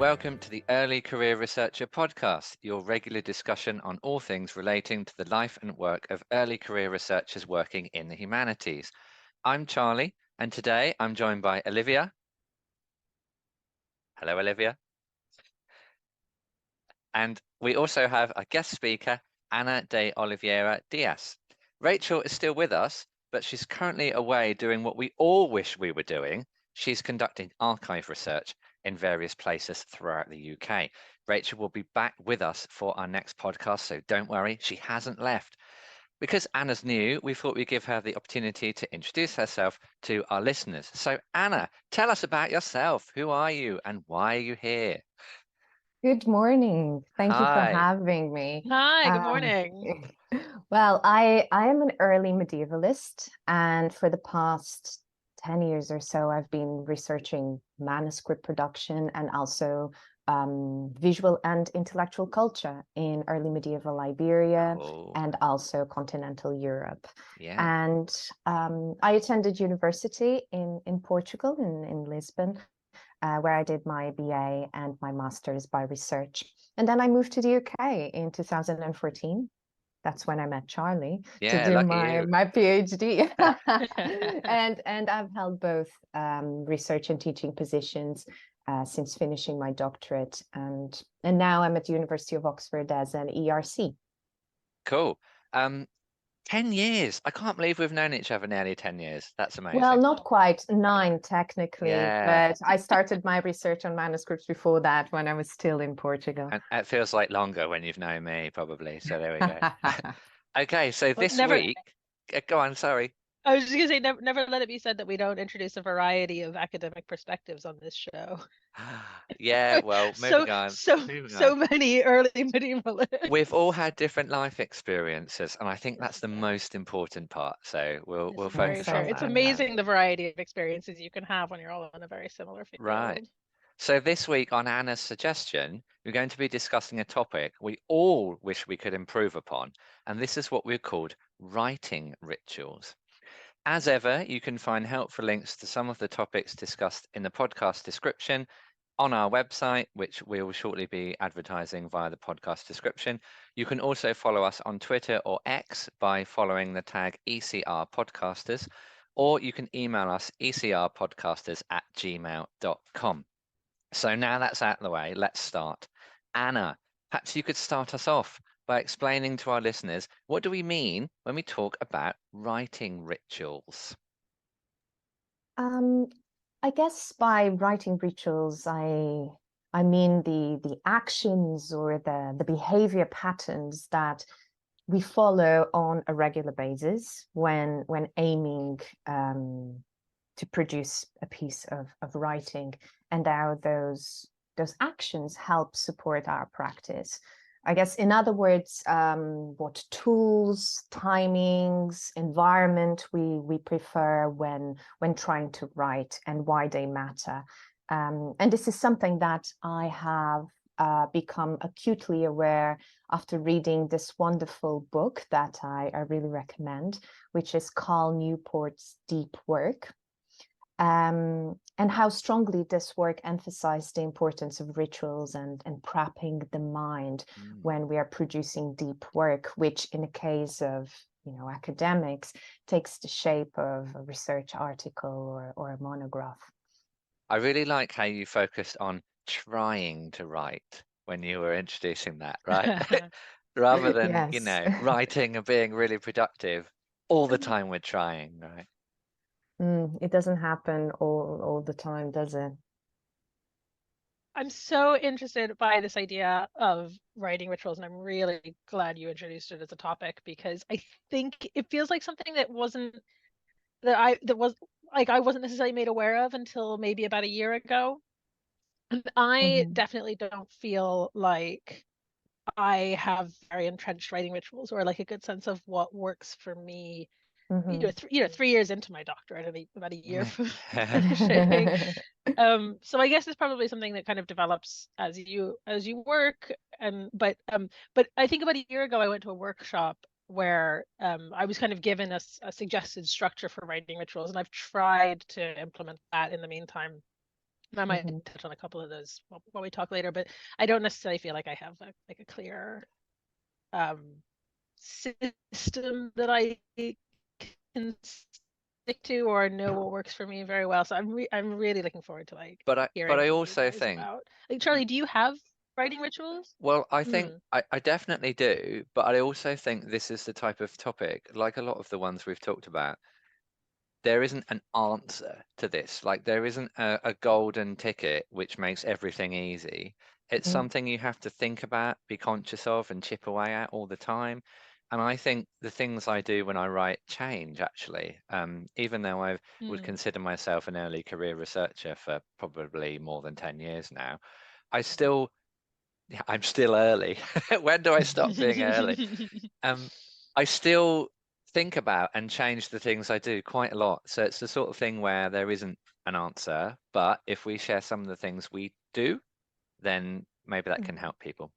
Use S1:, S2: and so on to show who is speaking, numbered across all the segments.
S1: welcome to the Early Career Researcher podcast, your regular discussion on all things relating to the life and work of early career researchers working in the humanities. I'm Charlie, and today I'm joined by Olivia. Hello, Olivia. And we also have a guest speaker, Ana de Oliveira Diaz. Rachel is still with us, but she's currently away doing what we all wish we were doing. She's conducting archive research in various places throughout the UK. Rachel will be back with us for our next podcast, so don't worry, she hasn't left. Because Anna's new, we thought we'd give her the opportunity to introduce herself to our listeners. So Anna, tell us about yourself. Who are you and why are you here?
S2: Good morning. Thank you for
S1: Hi.
S2: having me.
S3: Hi, good morning.
S2: Well, I am an early medievalist, and for the past 10 years or so, I've been researching manuscript production and also visual and intellectual culture in early medieval Iberia and also continental Europe.
S1: Yeah.
S2: And I attended university in Portugal, in Lisbon, where I did my BA and my master's by research. And then I moved to the UK in 2014. That's when I met Charlie to do my PhD. and I've held both research and teaching positions since finishing my doctorate. And now I'm at the University of Oxford as an ERC.
S1: Cool. 10 years. I can't believe we've known each other nearly 10 years. That's amazing.
S2: Well, not quite 9 technically,
S1: Yeah.
S2: but I started my research on manuscripts before that when I was still in Portugal.
S1: And it feels like longer when you've known me, probably. So there we go. Okay, so this week, go on, sorry.
S3: I was just going to say, never let it be said that we don't introduce a variety of academic perspectives on this show.
S1: Yeah, well, moving on.
S3: So many early medievalists.
S1: We've all had different life experiences, and I think that's the most important part. So we'll focus on that.
S3: It's amazing the variety of experiences you can have when you're all in a very similar field.
S1: Right. So this week, on Anna's suggestion, we're going to be discussing a topic we all wish we could improve upon, and this is what we've called writing rituals. As ever, you can find helpful links to some of the topics discussed in the podcast description on our website, which we will shortly be advertising via the podcast description. You can also follow us on Twitter or X by following the tag ECR Podcasters, or you can email us ecrpodcasters@gmail.com. So now that's out of the way, let's start. Anna, perhaps you could start us off by explaining to our listeners, what do we mean when we talk about writing rituals?
S2: I guess by writing rituals, I mean the actions or the behavior patterns that we follow on a regular basis when aiming to produce a piece of writing, and how those actions help support our practice. I guess, in other words, what tools, timings, environment we prefer when trying to write and why they matter. And this is something that I have become acutely aware after reading this wonderful book that I really recommend, which is Cal Newport's Deep Work. And how strongly this work emphasized the importance of rituals and prepping the mind when we are producing deep work, which in the case of academics takes the shape of a research article or a monograph.
S1: I really like how you focused on trying to write when you were introducing that, right? Rather than,
S2: Yes.
S1: writing and being really productive. All the time we're trying, right?
S2: It doesn't happen all the time, does it?
S3: I'm so interested by this idea of writing rituals, and I'm really glad you introduced it as a topic, because I think it feels like something that wasn't necessarily made aware of until maybe about a year ago. And I definitely don't feel like I have very entrenched writing rituals or like a good sense of what works for me. 3 years into my doctorate, and about a year from finishing. So I guess it's probably something that kind of develops as you work. But I think about a year ago I went to a workshop where I was kind of given a suggested structure for writing rituals, and I've tried to implement that in the meantime. I might touch on a couple of those while we talk later, but I don't necessarily feel like I have a clear system that I can stick to or know what works for me very well. So I'm really looking forward to hearing
S1: I
S3: from
S1: also
S3: you guys
S1: think,
S3: about Charlie, do you have writing rituals?
S1: well, I think I definitely do, but I also think this is the type of topic, like a lot of the ones we've talked about, there isn't an answer to this. Like there isn't a golden ticket which makes everything easy. It's something you have to think about, be conscious of, and chip away at all the time. And I think the things I do when I write change actually. Even though I would consider myself an early career researcher for probably more than 10 years now, I'm still early. When do I stop being early? I still think about and change the things I do quite a lot. So it's the sort of thing where there isn't an answer, but if we share some of the things we do, then maybe that can help people.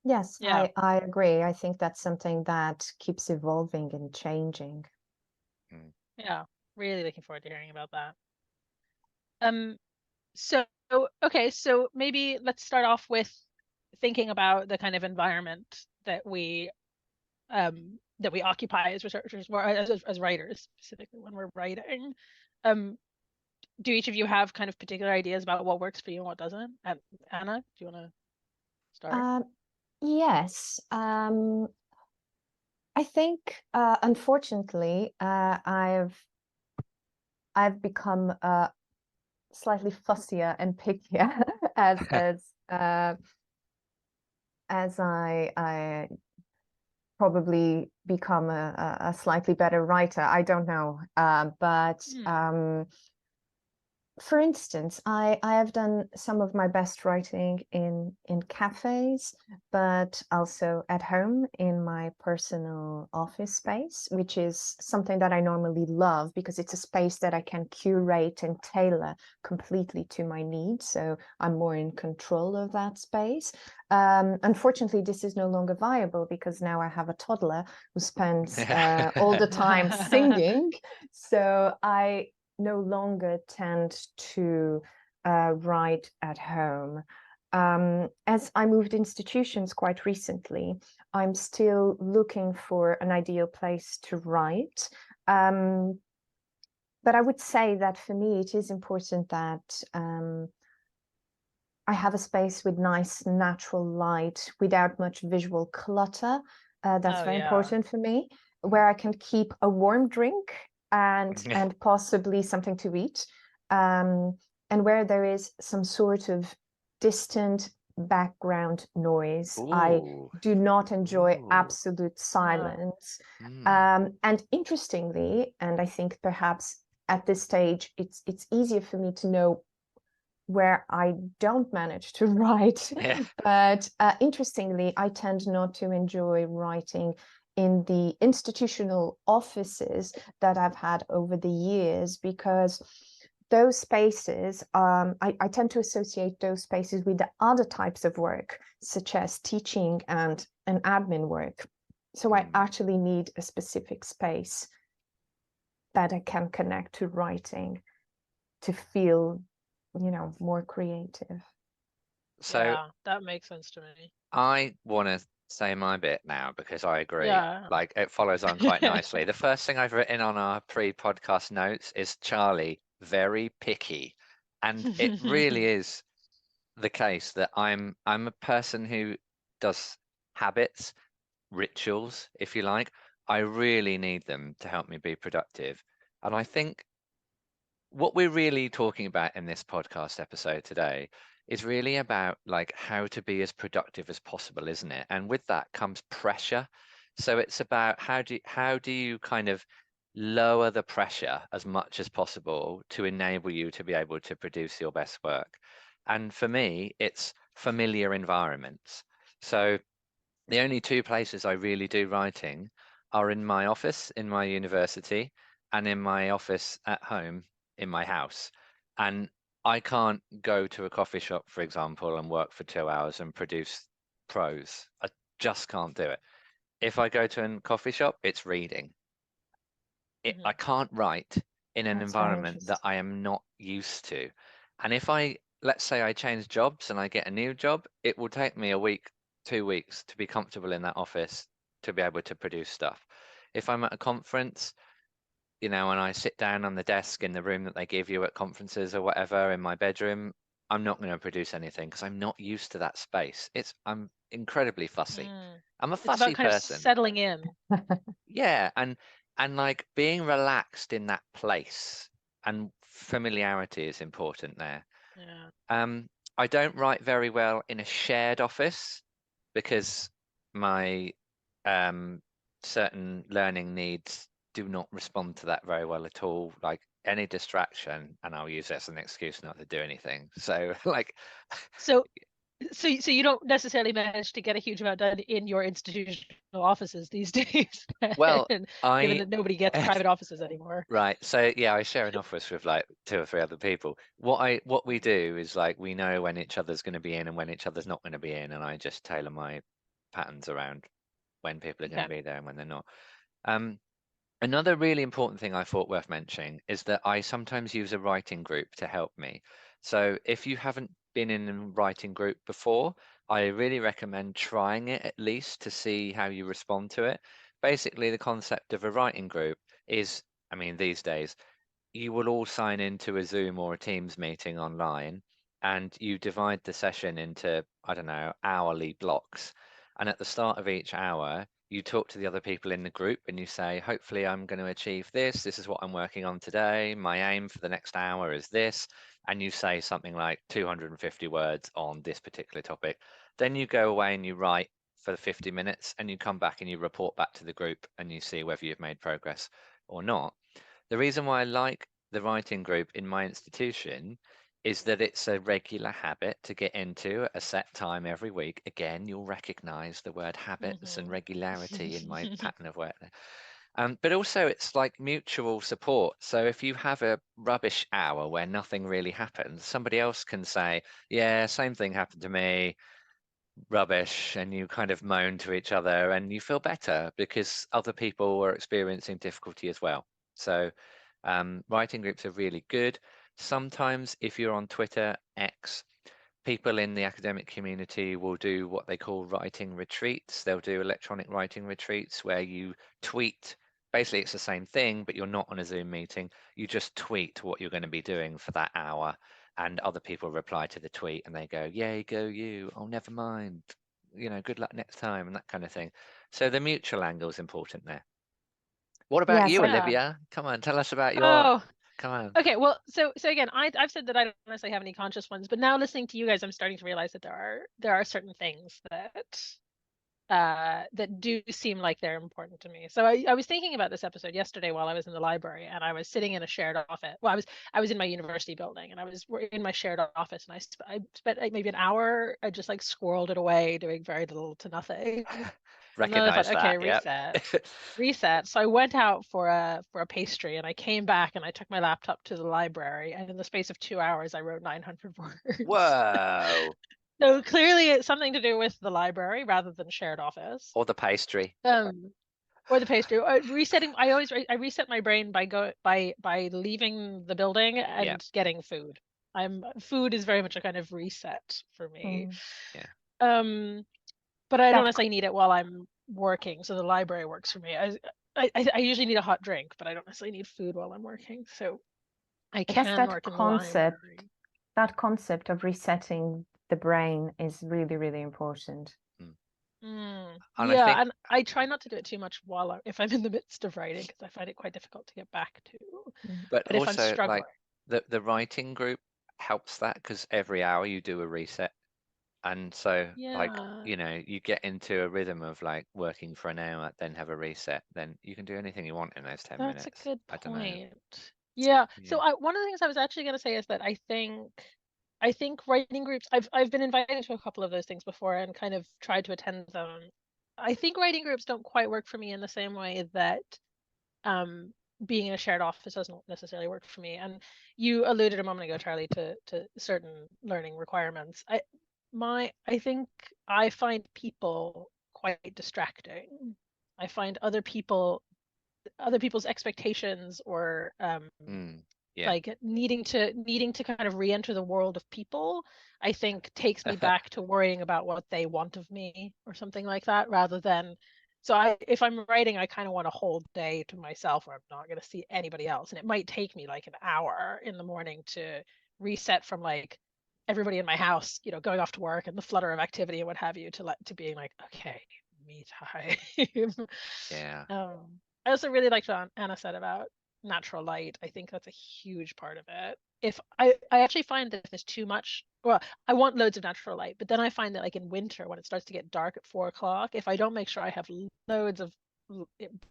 S2: Yes,
S3: Yeah.
S2: I agree. I think that's something that keeps evolving and changing.
S3: Yeah, really looking forward to hearing about that. So okay, so maybe let's start off with thinking about the kind of environment that we occupy as researchers or as writers, specifically when we're writing. Do each of you have kind of particular ideas about what works for you and what doesn't? And Anna, do you want to start?
S2: Yes. I think unfortunately I've become slightly fussier and pickier as I probably become a slightly better writer. I don't know, but for instance, I have done some of my best writing in cafes, but also at home in my personal office space, which is something that I normally love because it's a space that I can curate and tailor completely to my needs. So I'm more in control of that space. Unfortunately, this is no longer viable because now I have a toddler who spends all the time singing. So I no longer tend to write at home. As I moved institutions quite recently, I'm still looking for an ideal place to write. But I would say that for me, it is important that I have a space with nice natural light without much visual clutter. That's very important for me, where I can keep a warm drink and possibly something to eat, and where there is some sort of distant background noise. I do not enjoy absolute silence. And interestingly, and I think perhaps at this stage, it's easier for me to know where I don't manage to write. But interestingly, I tend not to enjoy writing in the institutional offices that I've had over the years, because those spaces, I tend to associate those spaces with the other types of work, such as teaching and admin work. So I actually need a specific space that I can connect to writing to feel, more creative.
S1: So
S3: yeah, that makes sense to me.
S1: I want to say my bit now because I agree.
S3: Yeah.
S1: Like it follows on quite nicely. The first thing I've written on our pre-podcast notes is Charlie, very picky. And it really is the case that I'm a person who does habits, rituals, if you like. I really need them to help me be productive. And I think what we're really talking about in this podcast episode today is really about like how to be as productive as possible, isn't it? And with that comes pressure. So it's about how do you kind of lower the pressure as much as possible to enable you to be able to produce your best work. And for me, it's familiar environments. So the only two places I really do writing are in my office, in my university, and in my office at home, in my house. And I can't go to a coffee shop, for example, and work for 2 hours and produce prose. I just can't do it. If I go to a coffee shop, it's reading. I can't write in an
S2: That's very
S1: environment that
S2: interesting.
S1: I am not used to. And if let's say I change jobs and I get a new job, it will take me a week, 2 weeks to be comfortable in that office to be able to produce stuff. If I'm at a conference, and I sit down on the desk in the room that they give you at conferences or whatever in my bedroom, I'm not going to produce anything because I'm not used to that space. I'm incredibly fussy. I'm a
S3: It's about
S1: fussy
S3: kind of
S1: person.
S3: settling in.
S1: Yeah, and like being relaxed in that place and familiarity is important there.
S3: Yeah.
S1: I don't write very well in a shared office because my certain learning needs do not respond to that very well at all. Like any distraction, and I'll use it as an excuse not to do anything. So like,
S3: So you don't necessarily manage to get a huge amount done in your institutional offices these days,
S1: well,
S3: given that nobody gets private offices anymore.
S1: Right. So yeah, I share an office with like 2 or 3 other people. What we do is like we know when each other's going to be in and when each other's not going to be in, and I just tailor my patterns around when people are going to
S3: Okay.
S1: be there and when they're not. Um, Another really important thing I thought worth mentioning is that I sometimes use a writing group to help me. So if you haven't been in a writing group before, I really recommend trying it at least to see how you respond to it. Basically, the concept of a writing group is, I mean, these days, you will all sign into a Zoom or a Teams meeting online, and you divide the session into, I don't know, hourly blocks. And at the start of each hour, you talk to the other people in the group and you say, hopefully, I'm going to achieve this. This is what I'm working on today. My aim for the next hour is this. And you say something like 250 words on this particular topic. Then you go away and you write for 50 minutes and you come back and you report back to the group and you see whether you've made progress or not. The reason why I like the writing group in my institution is that it's a regular habit to get into at a set time every week. Again, you'll recognize the word habits and regularity in my pattern of work. But also, it's like mutual support. So if you have a rubbish hour where nothing really happens, somebody else can say, yeah, same thing happened to me, rubbish, and you kind of moan to each other and you feel better because other people are experiencing difficulty as well. So writing groups are really good. Sometimes if you're on Twitter, X, people in the academic community will do what they call writing retreats. They'll do electronic writing retreats where you tweet. Basically, it's the same thing, but you're not on a Zoom meeting. You just tweet what you're going to be doing for that hour, and other people reply to the tweet and they go, yay, go you. Oh, never mind. Good luck next time, and that kind of thing. So the mutual angle is important there. What about
S2: Yes,
S1: you,
S3: Yeah.
S1: Olivia? Come on, tell us about your.
S3: Oh,
S1: Come on.
S3: okay. Well, so again, I've said that I don't necessarily have any conscious ones, but now listening to you guys, I'm starting to realize that there are certain things that do seem like they're important to me. So I was thinking about this episode yesterday while I was in the library, and I was sitting in a shared office. Well, I was in my university building, and I was in my shared office, and I spent like maybe an hour. I just like squirreled it away, doing very little to nothing. And then I thought,
S1: Recognize
S3: okay,
S1: that, yep.
S3: reset. So I went out for a pastry, and I came back, and I took my laptop to the library, and in the space of 2 hours, I wrote 900 words.
S1: Whoa.
S3: So clearly, it's something to do with the library rather than shared office.
S1: Or the pastry.
S3: Or the pastry. Resetting. I reset my brain by leaving the building and
S1: Yeah.
S3: getting food. Food is very much a kind of reset for me.
S1: Yeah.
S3: But I don't
S2: that
S3: necessarily need it while I'm working. So the library works for me. I usually need a hot drink, but I don't necessarily need food while I'm working. So I
S2: I guess
S3: can
S2: that
S3: work in the
S2: concept,
S3: library.
S2: that concept of resetting the brain is really, really important.
S1: And I
S3: Yeah,
S1: think,
S3: and I try not to do it too much if I'm in the midst of writing, because I find it quite difficult to get back to.
S1: but
S3: But if I'm
S1: also
S3: struggling,
S1: like the writing group helps that because every hour you do a reset. And so like,
S3: yeah,
S1: you get into a rhythm of like working for an hour, then have a reset, then you can do anything you want in those 10
S3: that's a
S1: minutes.
S3: good
S1: I don't know.
S3: point. Yeah.
S1: Yeah.
S3: So one of the things I was actually going to say is that I think writing groups. I've been invited to a couple of those things before and kind of tried to attend them. I think writing groups don't quite work for me in the same way that being in a shared office doesn't necessarily work for me. And you alluded a moment ago, Charlie, to certain learning requirements. I think I find people quite distracting. I find other people's expectations or
S1: Mm. Yeah.
S3: Like needing to kind of re-enter the world of people, I think takes me back to worrying about what they want of me or something like that, rather than, so if I'm writing, I kind of want a whole day to myself where I'm not going to see anybody else. And it might take me like an hour in the morning to reset from like everybody in my house, you know, going off to work and the flutter of activity and what have you, to being like, okay, me time.
S1: Yeah.
S3: I also really liked what Anna said about natural light. I think that's a huge part of it. If I actually find that if there's too much, well, I want loads of natural light, but then I find that like in winter when it starts to get dark at 4 o'clock, if I don't make sure I have loads of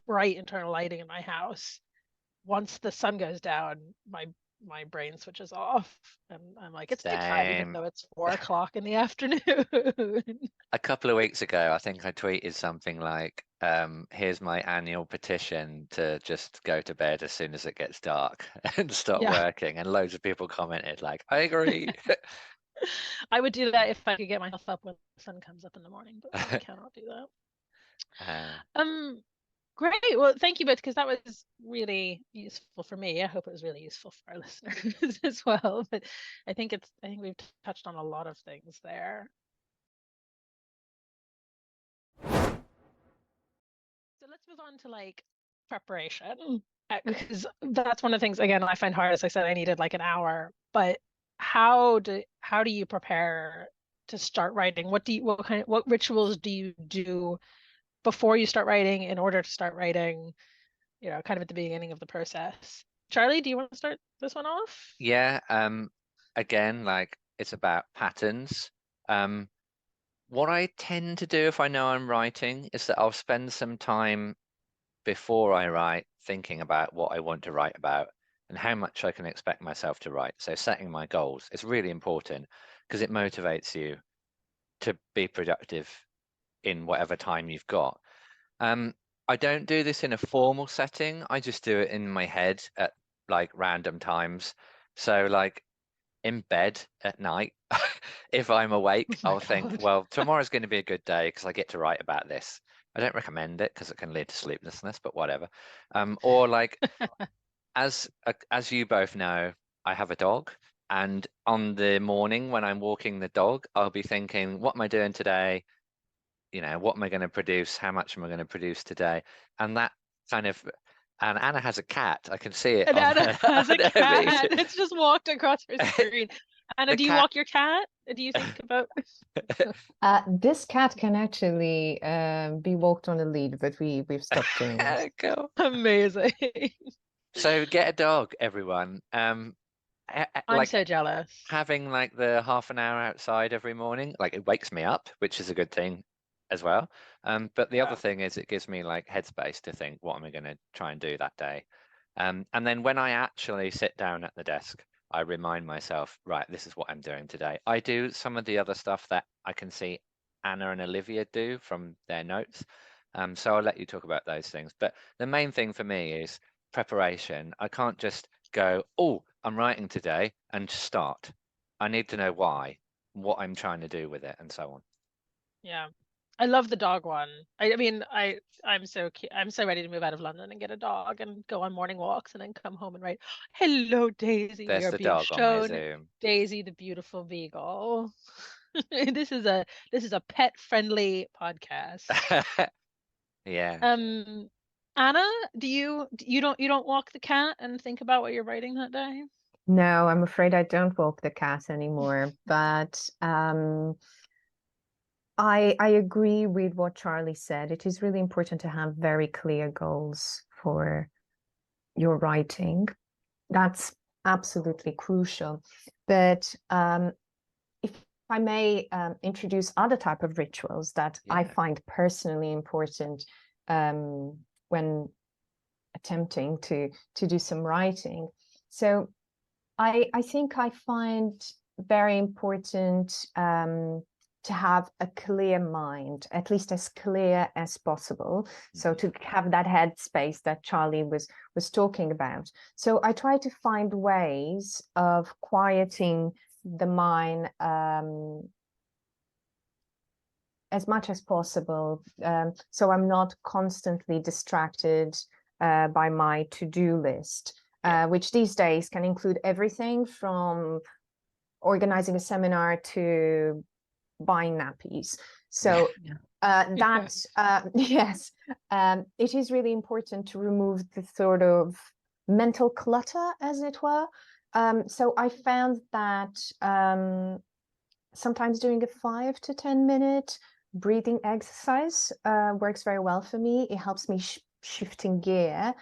S3: bright internal lighting in my house, once the sun goes down, my brain switches off and I'm like, it's daytime even
S1: Same.
S3: though it's 4 o'clock in the afternoon.
S1: A couple of weeks ago, I think I tweeted something like, here's my annual petition to just go to bed as soon as it gets dark and stop
S3: Yeah.
S1: working. And loads of people commented like, I agree.
S3: I would do that if I could get myself up when the sun comes up in the morning, but I cannot do that. Great. Well, thank you both, because that was really useful for me. I hope it was really useful for our listeners as well. But I think we've touched on a lot of things there. So let's move on to like preparation, because that's one of the things, again, I find hard. As I said, I needed like an hour, but how do you prepare to start writing? What rituals do you do before you start writing in order to start writing, you know, kind of at the beginning of the process? Charlie, do you want to start this one off?
S1: Yeah. Again, like it's about patterns. What I tend to do if I know I'm writing is that I'll spend some time before I write thinking about what I want to write about and how much I can expect myself to write. So setting my goals is really important because it motivates you to be productive in whatever time you've got. I don't do this in a formal setting. I just do it in my head at like random times. So like in bed at night, if I'm awake,
S3: Oh my
S1: I'll think,
S3: God.
S1: well, tomorrow's going to be a good day because I get to write about this. I don't recommend it because it can lead to sleeplessness, but whatever. Or like, as you both know, I have a dog, and on the morning when I'm walking the dog, I'll be thinking, what am I doing today? You know, what am I going to produce? How much am I going to produce today? And that kind of, and Anna has a cat. I can see it
S3: And
S1: on
S3: Anna
S1: her,
S3: has a
S1: on her
S3: cat.
S1: video.
S3: It's just walked across her screen. Anna,
S1: The
S3: do you
S1: cat.
S3: walk your cat? Do you think about?
S2: This cat can actually be walked on a lead, but we've stopped doing that.
S1: Cool.
S3: Amazing.
S1: So get a dog, everyone.
S3: I'm
S1: Like
S3: so jealous.
S1: having like the half an hour outside every morning, like it wakes me up, which is a good thing as well. But the other
S3: Yeah.
S1: thing is it gives me like headspace to think, what am I going to try and do that day? And then when I actually sit down at the desk, I remind myself, right, this is what I'm doing today. I do some of the other stuff that I can see Anna and Olivia do from their notes. So I'll let you talk about those things. But the main thing for me is preparation. I can't just go, oh, I'm writing today and start. I need to know why, what I'm trying to do with it, and so on.
S3: Yeah. I love the dog one. I mean, I'm so ready to move out of London and get a dog and go on morning walks and then come home and write, "Hello, Daisy. We
S1: There's
S3: are
S1: the
S3: being
S1: dog on my
S3: shown
S1: Zoom.
S3: Daisy, the beautiful beagle." This is a pet-friendly podcast.
S1: Yeah.
S3: Anna, you don't walk the cat and think about what you're writing that day?
S2: No, I'm afraid I don't walk the cat anymore, but I agree with what Charlie said. It is really important to have very clear goals for your writing. That's absolutely crucial. But if I may introduce other type of rituals that I find personally important when attempting to do some writing. So I think I find very important to have a clear mind, at least as clear as possible. So to have that headspace that Charlie was talking about. So I try to find ways of quieting the mind as much as possible. So I'm not constantly distracted by my to-do list. which these days can include everything from organizing a seminar to buying nappies. So yes, it is really important to remove the sort of mental clutter, as it were. So I found that sometimes doing a 5 to 10 minute breathing exercise works very well for me. It helps me shifting gear,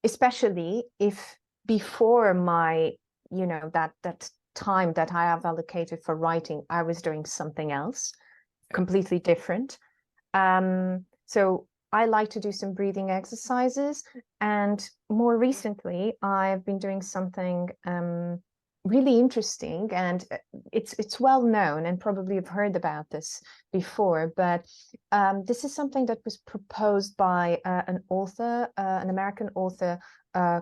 S2: especially if before my, that time that I have allocated for writing, I was doing something else completely different. So I like to do some breathing exercises, and more recently I've been doing something really interesting, and it's well known, and probably you've heard about this before, but this is something that was proposed by an author, an American author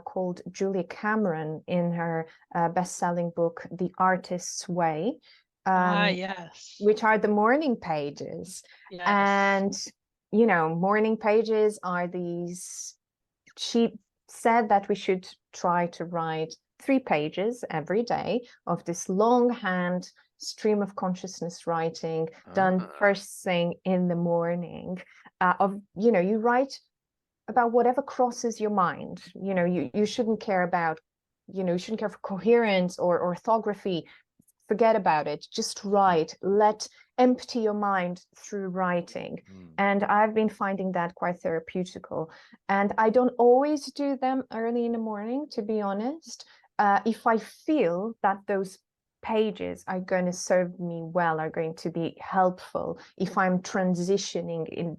S2: called Julia Cameron, in her best-selling book The Artist's Way,
S3: yes,
S2: which are the morning pages.
S3: yes.
S2: And morning pages are these, she said that we should try to write 3 pages every day of this longhand stream of consciousness writing done first thing in the morning. You write about whatever crosses your mind. You shouldn't care about, you shouldn't care for coherence or orthography. Forget about it. Just write. Empty your mind through writing. And I've been finding that quite therapeutical. And I don't always do them early in the morning, to be honest. If I feel that those pages are going to serve me well, are going to be helpful, if I'm transitioning in,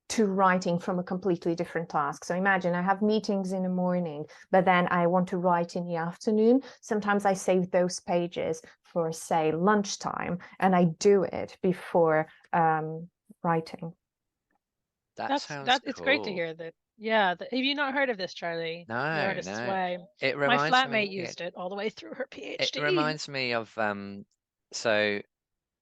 S2: to writing from a completely different task. So imagine I have meetings in the morning, but then I want to write in the afternoon. Sometimes I save those pages for, say, lunchtime, and I do it before writing.
S1: That sounds cool.
S3: It's great to hear that. Yeah, have you not heard of this, Charlie?
S1: No,
S3: The Artist's Way.
S1: It
S3: My
S1: reminds
S3: flatmate
S1: me,
S3: used it all the way through her PhD.
S1: It reminds me of so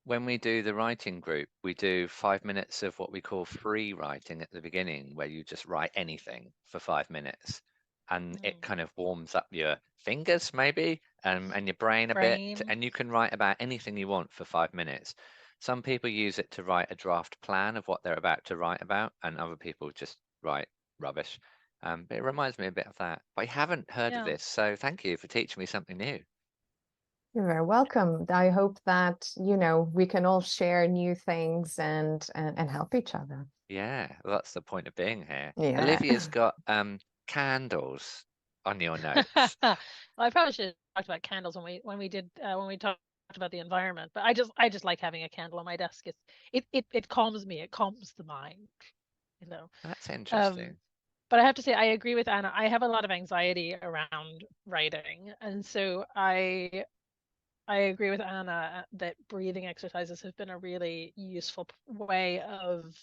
S1: when we do the writing group, we do 5 minutes of what we call free writing at the beginning, where you just write anything for 5 minutes, and it kind of warms up your fingers maybe, and your brain a bit, and you can write about anything you want for 5 minutes. Some people use it to write a draft plan of what they're about to write about, and other people just write rubbish. But it reminds me a bit of that. But I haven't heard of this, so thank you for teaching me something new.
S2: You're very welcome. I hope that, we can all share new things and help each other.
S1: Yeah, well, that's the point of being here.
S2: Yeah.
S1: Olivia's got candles on your notes.
S3: Well, I probably should have talked about candles when we talked about the environment, but I just like having a candle on my desk. It calms me. It calms the mind.
S1: That's interesting.
S3: But I have to say, I agree with Anna. I have a lot of anxiety around writing, and so I agree with Anna that breathing exercises have been a really useful way of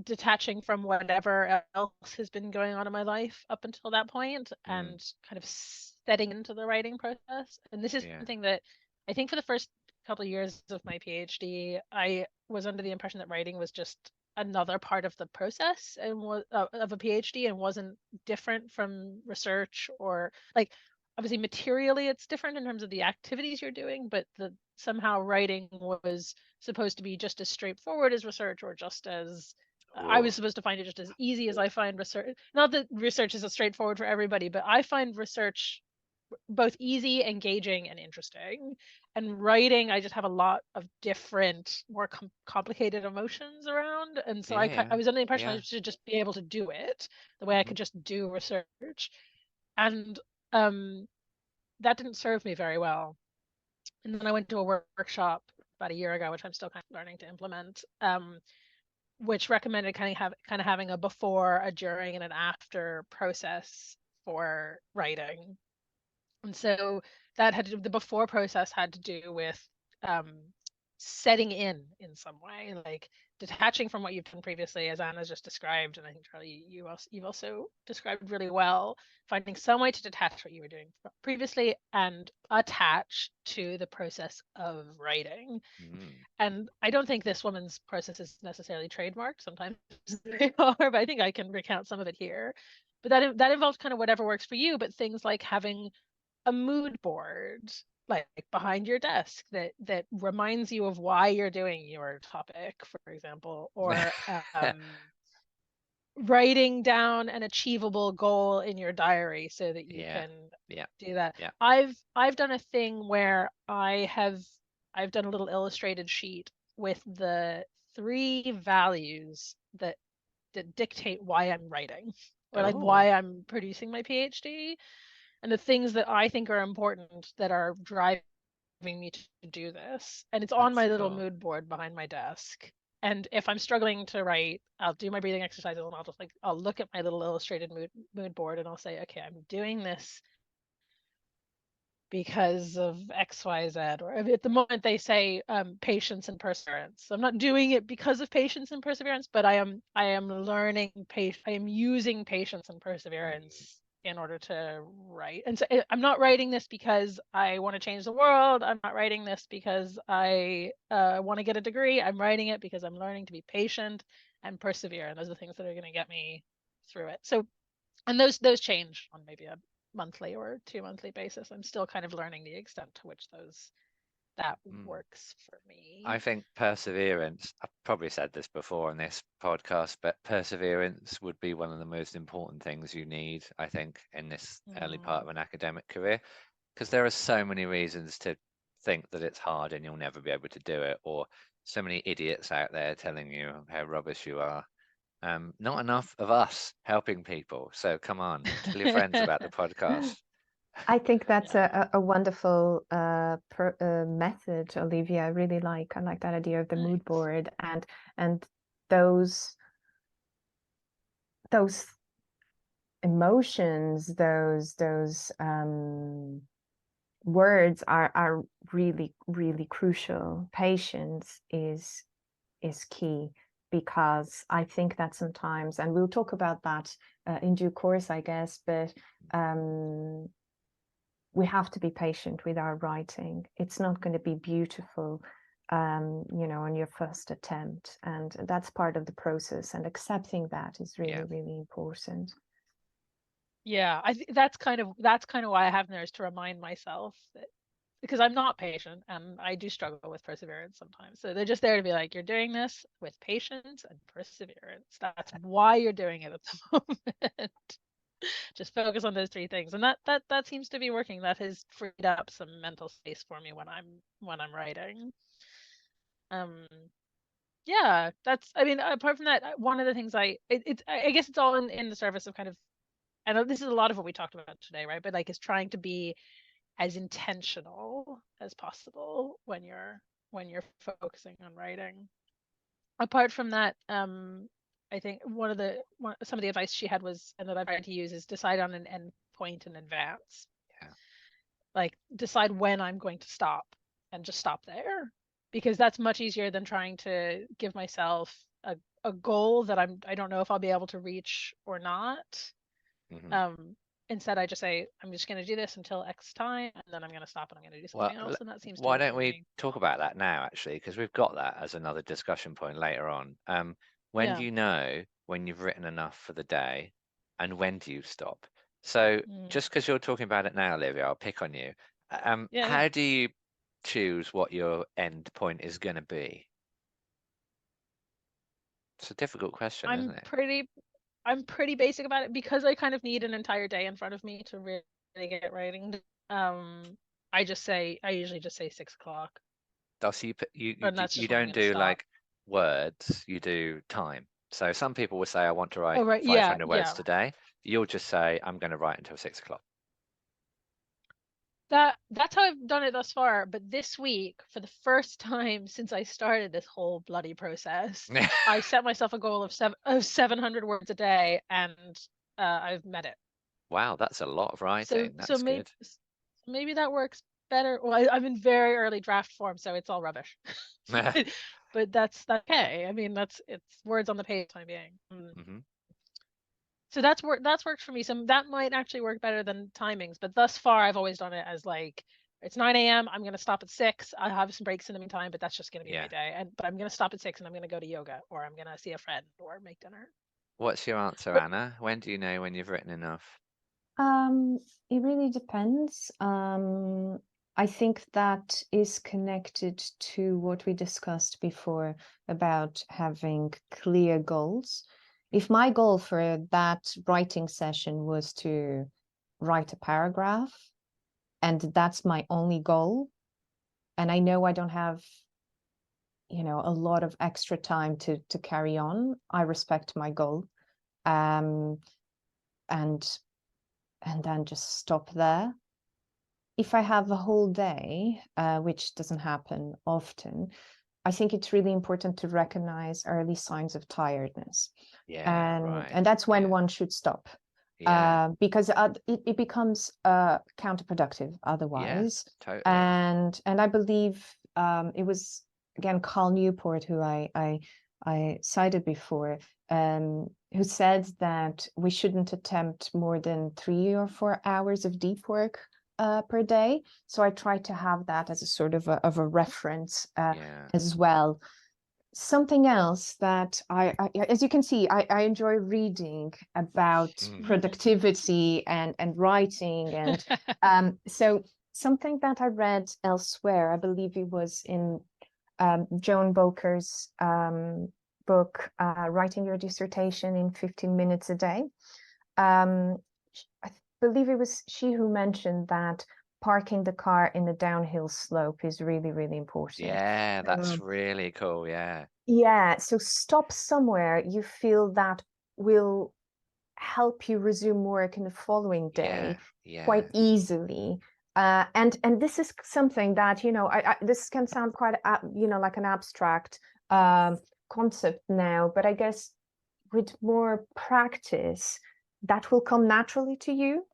S3: detaching from whatever else has been going on in my life up until that point, and kind of setting into the writing process. And this is something that I think for the first couple of years of my PhD, I was under the impression that writing was just another part of the process and was of a PhD, and wasn't different from research, or like, obviously materially it's different in terms of the activities you're doing, but somehow writing was supposed to be just as straightforward as research, or just as I was supposed to find it just as easy as I find research. Not that research is as straightforward for everybody, but I find research both easy, engaging, and interesting. And writing, I just have a lot of different, more complicated emotions around. And so I was under the impression I should just be able to do it the way I could just do research. And that didn't serve me very well. And then I went to a workshop about a year ago, which I'm still kind of learning to implement, which recommended kind of having a before, a during, and an after process for writing. And so that the before process had to do with setting in some way, like detaching from what you've done previously, as Anna's just described, and I think Charlie, you've also described really well, finding some way to detach what you were doing previously and attach to the process of writing. And I don't think this woman's process is necessarily trademarked. Sometimes they are, but I think I can recount some of it here. but that involves kind of whatever works for you, but things like having a mood board like behind your desk that reminds you of why you're doing your topic, for example, or writing down an achievable goal in your diary so that you can do that. I've done a thing where I've done a little illustrated sheet with the 3 values that dictate why I'm writing, or like why I'm producing my PhD, and the things that I think are important that are driving me to do this. And it's on my little mood board behind my desk. And if I'm struggling to write, I'll do my breathing exercises, and I'll look at my little illustrated mood board, and I'll say, okay, I'm doing this because of X, Y, Z. Or at the moment they say patience and perseverance. So I'm not doing it because of patience and perseverance, but I am learning I am using patience and perseverance in order to write. And so I'm not writing this because I want to change the world. I'm not writing this because I want to get a degree. I'm writing it because I'm learning to be patient and persevere. And those are the things that are going to get me through it. So, and those change on maybe a monthly or 2-monthly basis. I'm still kind of learning the extent to which that works for me.
S1: I think perseverance, I've probably said this before on this podcast, but perseverance would be one of the most important things you need, I think, in this early part of an academic career, because there are so many reasons to think that it's hard and you'll never be able to do it, or so many idiots out there telling you how rubbish you are. Not enough of us helping people. So come on, tell your friends about the podcast.
S2: I think that's a wonderful method, Olivia. I really like. I like that idea of the mood board and those emotions, those words are really, really crucial. Patience is key, because I think that sometimes, and we'll talk about that in due course, I guess, but we have to be patient with our writing. It's not going to be beautiful, on your first attempt, and that's part of the process. And accepting that is really, really important.
S3: Yeah, I think that's kind of why I have them there, is to remind myself that, because I'm not patient and I do struggle with perseverance sometimes. So they're just there to be like, you're doing this with patience and perseverance. That's why you're doing it at the moment. Just focus on those 3 things, and that seems to be working. That has freed up some mental space for me when I'm writing. Yeah, I mean, apart from that, one of the things I guess it's all in the service of kind of, I know this is a lot of what we talked about today, right? But like, is trying to be as intentional as possible when you're focusing on writing. Apart from that, I think some of the advice she had was, and that I've tried to use, is decide on an end point in advance.
S1: Yeah.
S3: Like, decide when I'm going to stop and just stop there, because that's much easier than trying to give myself a goal that I don't know if I'll be able to reach or not. Instead, I just say, I'm just going to do this until X time, and then I'm going to stop and I'm going to do something else. And that seems to
S1: why
S3: work
S1: don't
S3: for
S1: we
S3: me.
S1: talk about that now, actually, because we've got that as another discussion point later on. When do you know when you've written enough for the day, and when do you stop? So just because you're talking about it now, Olivia, I'll pick on you. How do you choose what your end point is going to be? It's a difficult question, isn't it?
S3: I'm pretty basic about it, because I kind of need an entire day in front of me to really get writing. I usually just say 6 o'clock.
S1: So you don't do like words, you do time. So some people will say, I want to write 500 words today. You'll just say, I'm going to write until 6 o'clock.
S3: That's how I've done it thus far. But this week, for the first time since I started this whole bloody process, I set myself a goal of 700 words a day, and I've met it.
S1: Wow, that's a lot of writing. That's good.
S3: Maybe that works better. Well, I'm in very early draft form, so it's all rubbish. but that's okay. I mean, it's words on the page time being. So that's worked for me. So that might actually work better than timings. But thus far, I've always done it as like, it's 9 a.m. I'm going to stop at 6. I'll have some breaks in the meantime, but that's just going to be my day. But I'm going to stop at 6, and I'm going to go to yoga, or I'm going to see a friend, or make dinner.
S1: What's your answer, Anna? When do you know when you've written enough?
S2: It really depends. I think that is connected to what we discussed before about having clear goals. If my goal for that writing session was to write a paragraph, and that's my only goal, and I know I don't have, a lot of extra time to carry on, I respect my goal. And then just stop there. If I have a whole day, which doesn't happen often, I think it's really important to recognize early signs of tiredness.
S1: Yeah,
S2: And
S1: right.
S2: and that's when
S1: Yeah.
S2: one should stop.
S1: Yeah.
S2: Because it becomes counterproductive otherwise.
S1: Totally.
S2: And I believe it was again Carl Newport who I cited before, who said that we shouldn't attempt more than 3 or 4 hours of deep work per day. So I try to have that as a sort of a reference
S1: Yeah.
S2: as well. Something else that as you can see, I enjoy reading about productivity and writing. And so something that I read elsewhere, I believe it was in Joan Boker's book, Writing Your Dissertation in 15 Minutes a Day. I believe it was she who mentioned that parking the car in a downhill slope is really, really important.
S1: Yeah, that's really cool. Yeah.
S2: Yeah, so stop somewhere you feel that will help you resume work in the following day quite easily. And this is something that, this can sound quite, like an abstract concept now, but I guess with more practice, that will come naturally to you.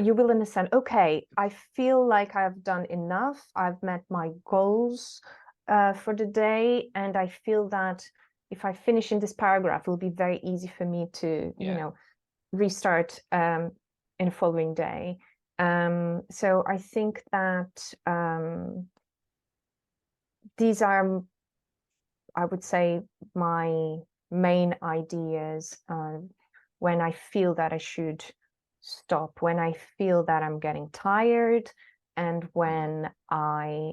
S2: You will understand, okay, I feel like I've done enough. I've met my goals for the day. And I feel that if I finish in this paragraph, it will be very easy for me to, restart in the following day. So I think that these are, I would say, my main ideas when I feel that I should stop, when I feel that I'm getting tired, and when I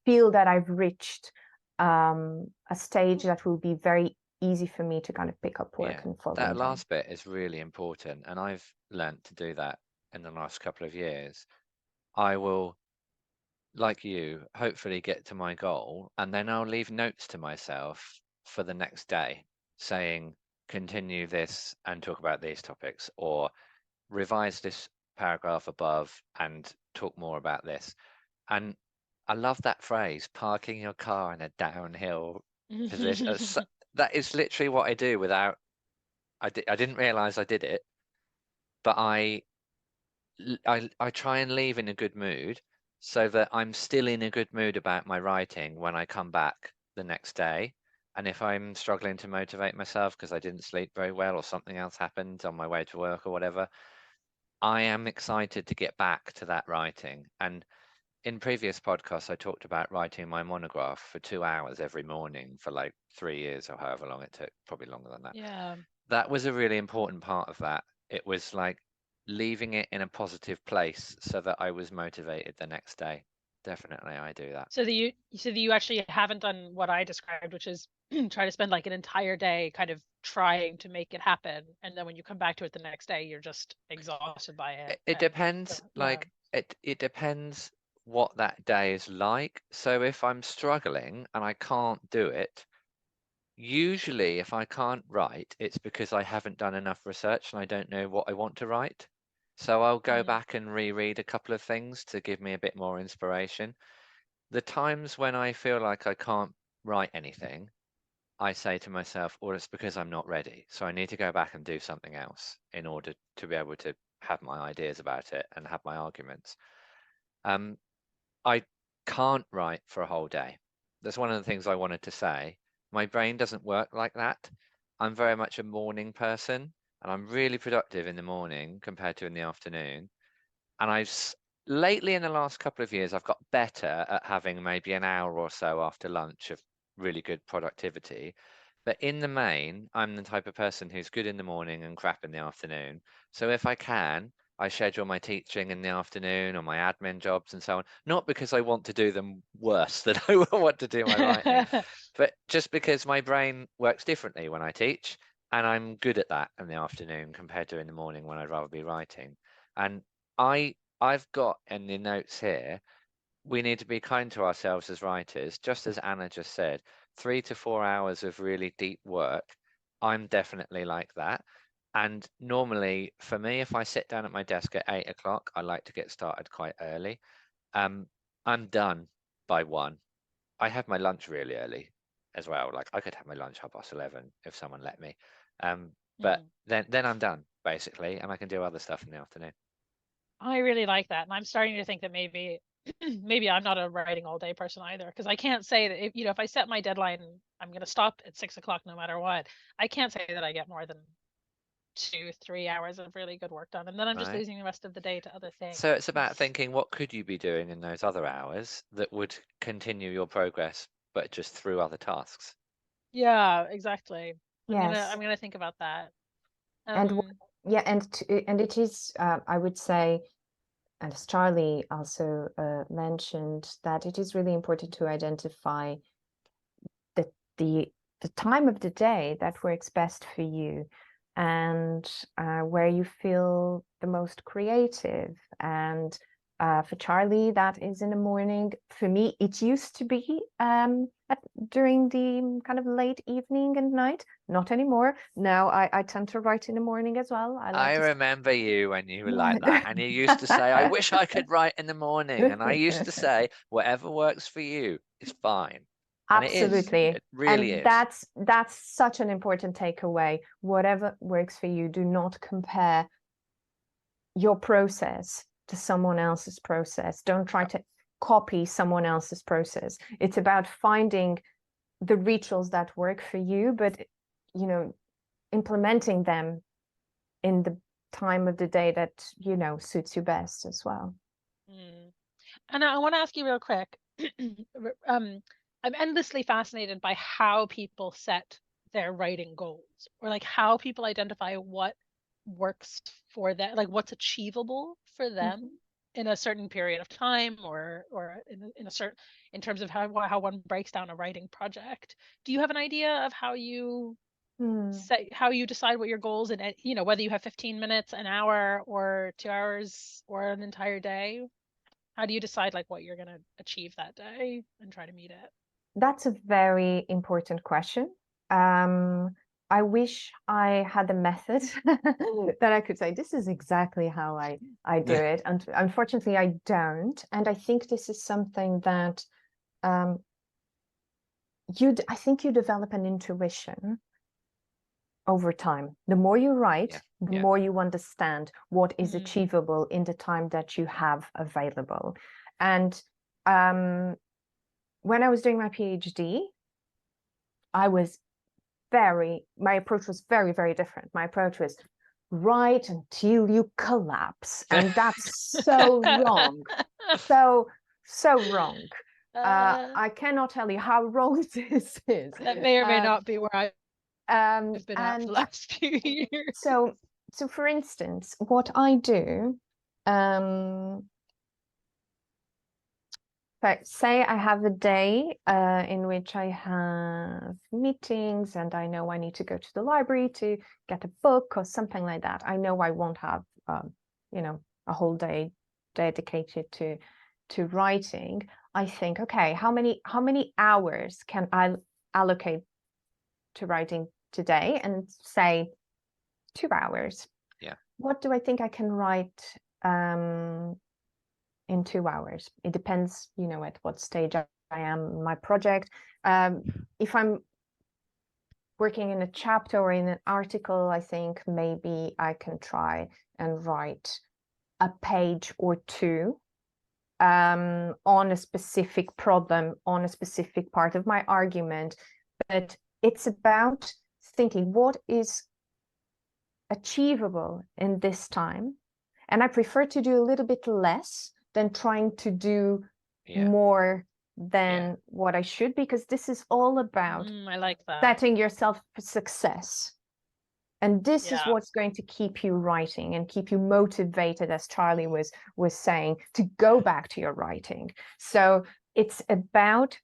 S2: feel that I've reached a stage that will be very easy for me to kind of pick up work and follow.
S1: That last bit is really important, and I've learnt to do that in the last couple of years. I will, like you, hopefully get to my goal, and then I'll leave notes to myself for the next day saying, continue this and talk about these topics, or revise this paragraph above and talk more about this. And I love that phrase, parking your car in a downhill position. That is literally what I do without, I didn't realize I did it, but I try and leave in a good mood so that I'm still in a good mood about my writing when I come back the next day. And if I'm struggling to motivate myself because I didn't sleep very well or something else happened on my way to work or whatever, I am excited to get back to that writing. And in previous podcasts, I talked about writing my monograph for 2 hours every morning for like 3 years or however long it took, probably longer than that.
S3: Yeah.
S1: That was a really important part of that. It was like leaving it in a positive place so that I was motivated the next day. Definitely, I do that.
S3: So that you actually haven't done what I described, which is try to spend like an entire day kind of trying to make it happen, and then when you come back to it the next day, you're just exhausted by it.
S1: It depends, like it depends what that day is like. So if I'm struggling and I can't do it, usually if I can't write, it's because I haven't done enough research and I don't know what I want to write. So I'll go back and reread a couple of things to give me a bit more inspiration. The times when I feel like I can't write anything, I say to myself, well, it's because I'm not ready. So I need to go back and do something else in order to be able to have my ideas about it and have my arguments. I can't write for a whole day. That's one of the things I wanted to say. My brain doesn't work like that. I'm very much a morning person, and I'm really productive in the morning compared to in the afternoon. And lately in the last couple of years, I've got better at having maybe an hour or so after lunch of really good productivity. But in the main, I'm the type of person who's good in the morning and crap in the afternoon. So if I can, I schedule my teaching in the afternoon or my admin jobs and so on. Not because I want to do them worse than I want to do my writing, but just because my brain works differently when I teach, and I'm good at that in the afternoon compared to in the morning when I'd rather be writing. And I've got in the notes here, we need to be kind to ourselves as writers, just as Anna just said, 3 to 4 hours of really deep work. I'm definitely like that. And normally for me, if I sit down at my desk at 8 o'clock, I like to get started quite early. I'm done by 1. I have my lunch really early as well. Like I could have my lunch 11:30 if someone let me. But then I'm done basically, and I can do other stuff in the afternoon.
S3: I really like that, and I'm starting to think that maybe maybe I'm not a writing all day person either, because I can't say that if I set my deadline, I'm going to stop at 6 o'clock no matter what. I can't say that I get more than 2-3 hours of really good work done, and then I'm just
S1: Right.
S3: losing the rest of the day to other things.
S1: So it's about thinking, what could you be doing in those other hours that would continue your progress, but just through other tasks?
S3: Yeah, exactly.
S2: Yes.
S3: I'm gonna think about that.
S2: And yeah, and it is, I would say, and as Charlie also mentioned, that it is really important to identify the time of the day that works best for you, and where you feel the most creative. And for Charlie, that is in the morning. For me, it used to be during the kind of late evening and night. Not anymore. Now I tend to write in the morning as well.
S1: I remember you when you were like that, and you used to say, I wish I could write in the morning. And I used to say, whatever works for you is fine. And it is.
S2: Absolutely.
S1: It really
S2: And
S1: is.
S2: that's such an important takeaway. Whatever works for you, do not compare your process to someone else's process. Don't try to copy someone else's process. It's about finding the rituals that work for you, but implementing them in the time of the day that suits you best as well.
S3: And I want to ask you real quick. I'm endlessly fascinated by how people set their writing goals, or like how people identify what works for them, like what's achievable for them in a certain period of time, or in a certain, in terms of how one breaks down a writing project. Do you have an idea of how you how you decide what your goals, and whether you have 15 minutes, an hour, or 2 hours, or an entire day? How do you decide like what you're going to achieve that day and try to meet it?
S2: That's a very important question. I wish I had a method that I could say, this is exactly how I do it. And unfortunately, I don't. And I think this is something that I think you develop an intuition over time. The more you write, the more you understand what is achievable in the time that you have available. And when I was doing my PhD, my approach was very, very different. My approach was write until you collapse. And that's so wrong. So wrong. I cannot tell you how wrong this is.
S3: That may or may not be where I've been at for the last few years.
S2: So for instance, what I do, say I have a day in which I have meetings and I know I need to go to the library to get a book or something like that. I know I won't have a whole day dedicated to writing. I think, okay, how many hours can I allocate to writing today? And say 2 hours.
S1: Yeah.
S2: What do I think I can write in 2 hours? It depends, at what stage I am in my project. If I'm working in a chapter or in an article, I think maybe I can try and write a page or 2 on a specific problem, on a specific part of my argument. But it's about thinking what is achievable in this time. And I prefer to do a little bit less than trying to do more than what I should, because this is all about
S3: I like that.
S2: setting yourself for success. And this is
S3: Yeah.
S2: what's going to keep you writing and keep you motivated, as Charlie was saying, to go back to your writing. So it's about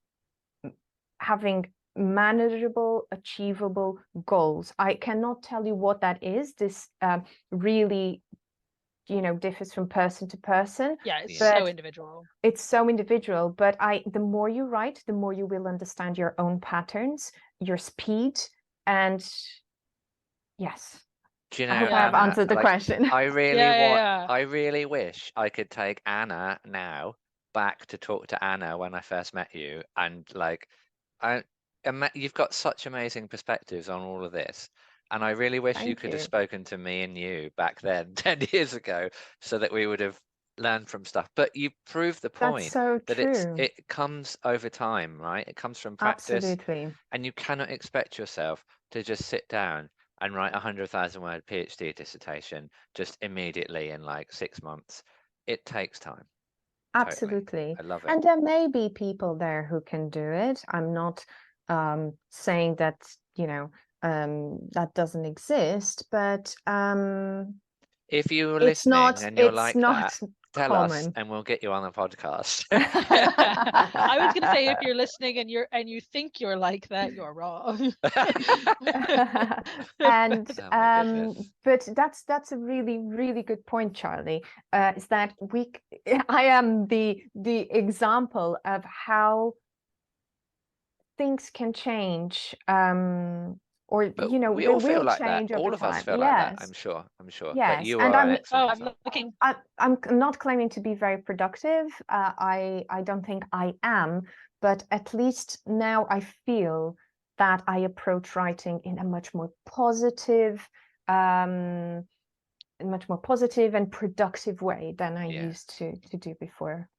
S2: having manageable, achievable goals. I cannot tell you what that is. This really, differs from person to person.
S3: Yeah, it's
S2: but
S3: so individual.
S2: It's so individual. But the more you write, the more you will understand your own patterns, your speed, and yes.
S1: Do you
S2: I
S1: know,
S2: hope I have
S1: Anna,
S2: answered the
S1: like,
S2: question.
S1: I really
S3: Yeah.
S1: I really wish I could take Anna now back to talk to Anna when I first met you, and like, you've got such amazing perspectives on all of this, and I really wish you
S2: Thank
S1: could have
S2: you.
S1: spoken to me and you back then 10 years ago, so that we would have learned from stuff. But you proved the
S2: That's
S1: point
S2: so
S1: that
S2: true.
S1: it comes over time, right? It comes from practice,
S2: Absolutely.
S1: and you cannot expect yourself to just sit down and write a 100,000-word PhD dissertation just immediately in like 6 months. It takes time. Totally.
S2: Absolutely.
S1: I love it.
S2: And there may be people there who can do it. I'm not saying that, that doesn't exist, but
S1: If you're
S2: it's
S1: listening
S2: not
S1: and you're
S2: it's
S1: like
S2: not
S1: that, tell us
S2: common.
S1: and we'll get you on the podcast.
S3: I was going to say, if you're listening and you think you're like that, you're wrong.
S2: And
S1: Oh my goodness.
S2: but that's a really, really good point, Charlie. Is that I am the example of how things can change, or
S1: But we
S2: they
S1: all feel
S2: will
S1: like that.
S2: change over
S1: All of us
S2: time.
S1: feel like that, I'm sure. But
S2: Yes,
S1: you
S2: and
S1: are an
S2: I'm
S1: excellent
S3: I'm
S1: example.
S3: looking.
S2: I'm not claiming to be very productive. I don't think I am, but at least now I feel that I approach writing in a much more positive, and productive way than I used to do before.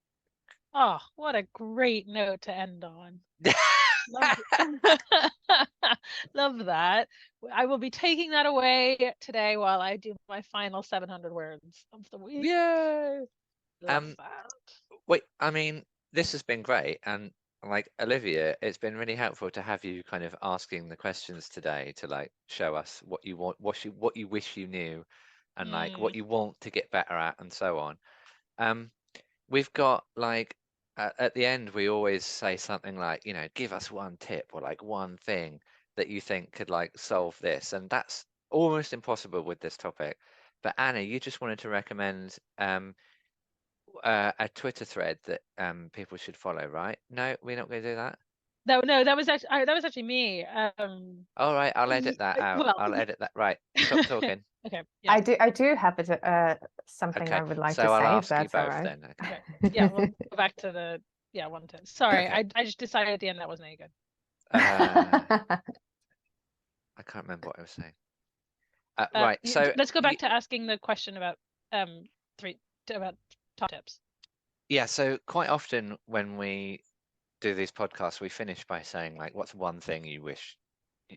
S3: Oh, what a great note to end on. Love, love that. I will be taking that away today while I do my final 700 words of the week.
S1: Yay!
S3: Love that.
S1: Wait, I mean, this has been great, and like Olivia, it's been really helpful to have you kind of asking the questions today to like show us what you want, what you wish you knew, and like what you want to get better at, and so on. We've got like at the end we always say something like, give us one tip or like one thing that you think could like solve this, and that's almost impossible with this topic. But Anna, you just wanted to recommend a Twitter thread that people should follow, right? No, we're not going to do that.
S3: No, that was actually me.
S1: All right, I'll edit that out.
S3: Well,
S1: I'll edit that. Right, stop talking.
S3: okay. Yeah.
S2: I do have something
S1: Okay,
S2: I would like
S1: so
S2: to
S1: I'll
S2: say, if
S1: ask you
S2: that's all
S1: both
S2: right.
S1: then. Okay.
S3: Yeah, we'll go back to the one tip. Sorry,
S1: Okay.
S3: I just decided at the end that wasn't any good.
S1: I can't remember what I was saying.
S3: Right.
S1: So
S3: let's go back to asking the question about about top tips.
S1: Yeah, so quite often when we do these podcasts, we finish by saying like, what's one thing you wish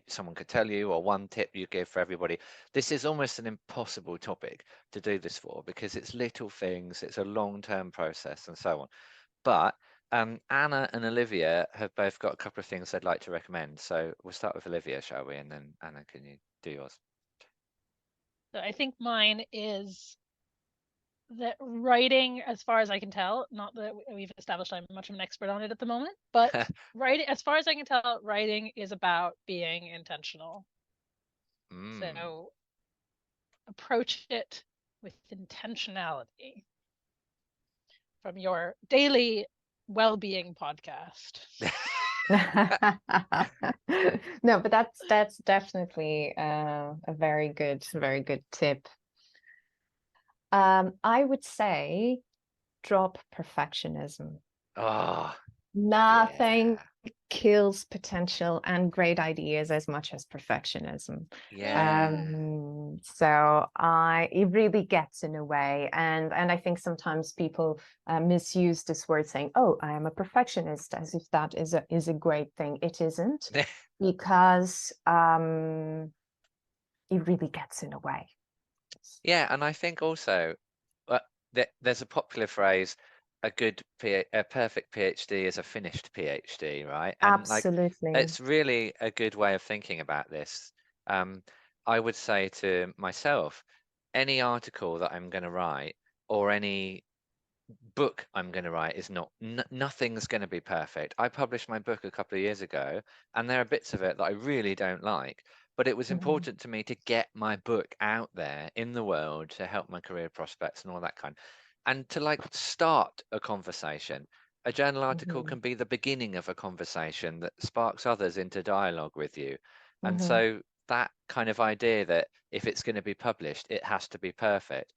S1: someone could tell you, or one tip you give for everybody? This is almost an impossible topic to do this for, because it's little things, it's a long-term process and so on. But Anna and Olivia have both got a couple of things they'd like to recommend. So we'll start with Olivia, shall we? And then Anna, can you do yours?
S3: So I think mine is that writing, as far as I can tell, not that we've established I'm much of an expert on it at the moment, but writing, as far as I can tell, writing is about being intentional. So approach it with intentionality from your daily well-being podcast.
S2: No, but that's definitely a very good tip. I would say drop perfectionism. Nothing kills potential and great ideas as much as perfectionism. So it really gets in a way, and I think sometimes people misuse this word, saying, "Oh, I am a perfectionist," as if that is a great thing. It isn't, because it really gets in a way.
S1: Yeah, and I think also there's a popular phrase, a perfect PhD is a finished PhD, right? And like,
S2: Absolutely.
S1: it's really a good way of thinking about this. I would say to myself, any article that I'm going to write or any book I'm going to write is nothing's going to be perfect. I published my book a couple of years ago, and there are bits of it that I really don't like, but it was important to me to get my book out there in the world to help my career prospects and all that kind, and to like start a conversation. A journal article can be the beginning of a conversation that sparks others into dialogue with you. And so that kind of idea that if it's going to be published, it has to be perfect,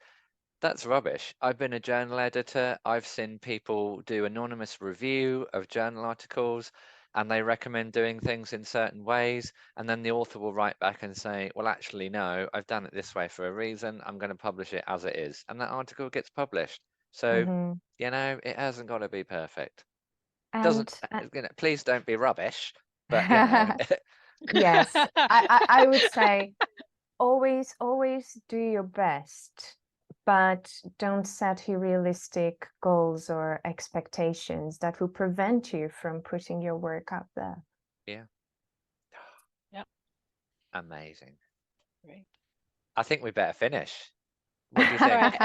S1: that's rubbish. I've been a journal editor. I've seen people do anonymous review of journal articles, and they recommend doing things in certain ways. And then the author will write back and say, well, actually, no, I've done it this way for a reason. I'm going to publish it as it is. And that article gets published. So, it hasn't got to be perfect. Doesn't, please don't be rubbish, but,
S2: Yes, I would say always do your best, but don't set unrealistic goals or expectations that will prevent you from putting your work out there.
S1: Yeah.
S3: Yep.
S1: Amazing.
S3: Great.
S1: I think we better finish. What do you think?
S3: All right,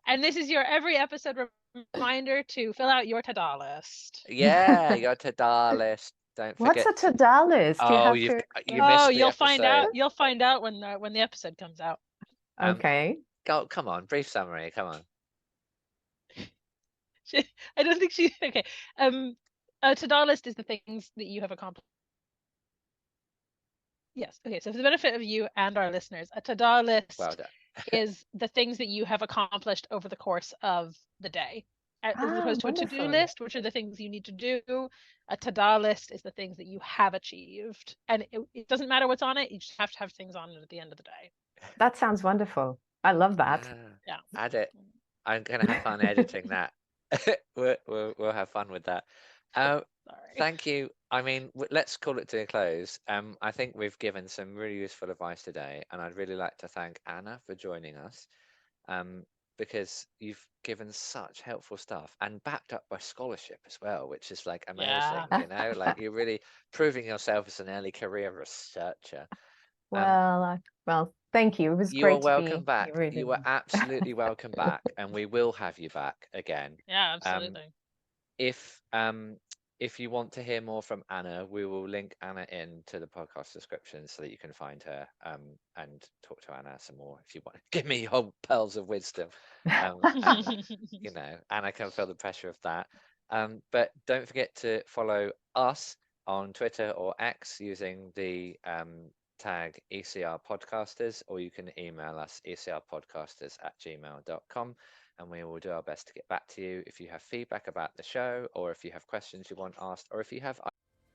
S3: and this is your every episode reminder to fill out your to-do list.
S1: Yeah, your to-do list. Don't forget.
S2: What's a to-do list?
S1: Oh,
S2: you
S1: you
S3: Oh,
S1: missed the
S3: you'll find out.
S1: episode.
S3: You'll find out when the episode comes out.
S2: Okay.
S1: Come on, brief summary. Come on.
S3: I don't think she. Okay. A to-do list is the things that you have accomplished. Yes. Okay. So for the benefit of you and our listeners, a to-do list
S1: Well done.
S3: is the things that you have accomplished over the course of the day, as opposed to a to-do
S2: Wonderful.
S3: list, which are the things you need to do. A to-do list is the things that you have achieved, and it doesn't matter what's on it. You just have to have things on it at the end of the day.
S2: That sounds wonderful. I love that.
S3: Yeah.
S1: Add it. I'm gonna have fun editing that. We'll have fun with that.
S3: Sorry.
S1: Thank you. I mean, let's call it to a close. I think we've given some really useful advice today, and I'd really like to thank Anna for joining us, because you've given such helpful stuff and backed up by scholarship as well, which is like amazing.
S3: Yeah.
S1: Like you're really proving yourself as an early career researcher.
S2: Well, thank you. It was
S1: You are
S2: great to
S1: welcome
S2: be
S1: back.
S2: here.
S1: You are absolutely welcome back, and we will have you back again.
S3: Yeah, absolutely.
S1: If you want to hear more from Anna, we will link Anna in to the podcast description so that you can find her and talk to Anna some more if you want. Give me your pearls of wisdom. And, Anna can feel the pressure of that. But don't forget to follow us on Twitter or X using the tag ECR Podcasters, or you can email us ecrpodcasters@gmail.com, and we will do our best to get back to you if you have feedback about the show, or if you have questions you want asked, or if you have